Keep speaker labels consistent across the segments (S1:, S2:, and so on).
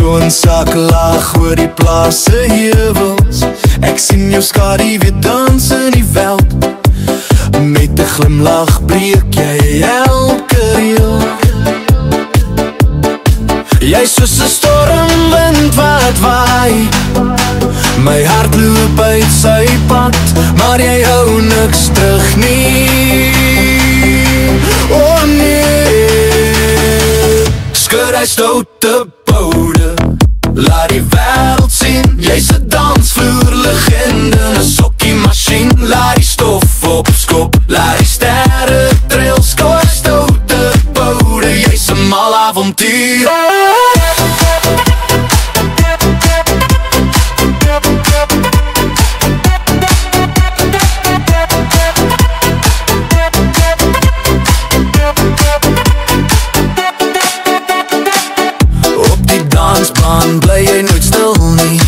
S1: so 'n sak laag oor die plaas se heuwels. Ek sien jou skadu weer dans in die veld. Met 'n glimlach breek jy elke reël. Jy soos 'n stormwind wat waai, my hart loop uit sy pad, maar jy hou niks terug nie. Oh nee, skud hy stoute boude, laat die wêreld sien, jy's 'n dansvloer legende, 'n sokkie masjien, laat die stof opskop, laat die sterre trail, skud hy stoute boude, jy's 'n mal avontuur. Bly jy nooit stil nie,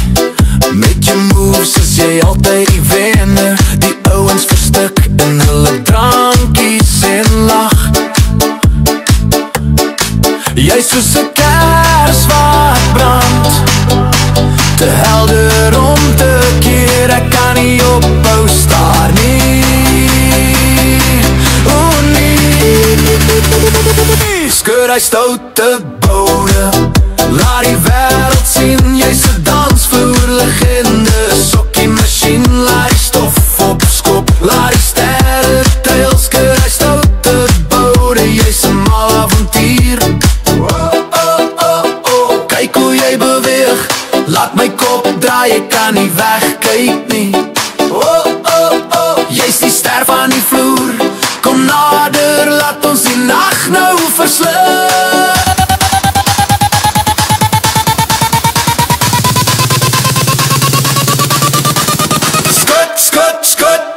S1: met jou moves is jy altyd die wenner. Die ouens verstik in hulle drankies en lach. Jy soos 'n kers wat brand, te helder om te keer. Ek kan nie ophou staar nie. Oh nee, skud hy stoute boude, laat die wêreld sien, jy's 'n dansvloer legende, sokkie masjien, laat die stof opskop, laat die sterre trail, skud hy stoute boude, jy's 'n mal avontuur. Kyk hoe jy beweeg, laat my kop draai, ek kan nie wegkyk nie. Jy's die ster van die vloer, kom nader, laat ons die nag nou verslind.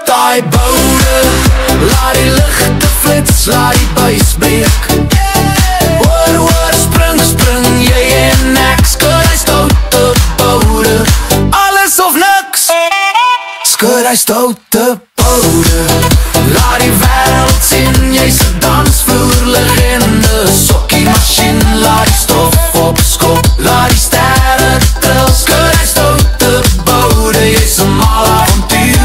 S1: Daai boude, laat die lichte flits, laat die buis breek. Hoor, spring, spring, jy en ek, skud hy stoute boude, alles of niks. Skud hy stoute boude, laat die wêreld sien, jy's 'n dansvloer legende, sokkie masjien, laat die stof opskop, laat die sterre trail, skud hy stoute boude, jy's 'n mal avontuur.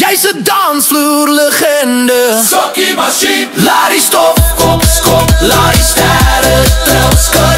S1: Jy's 'n dansvloer legende, sokkie masjien, laat die stof opskop, laat die sterre trail, skud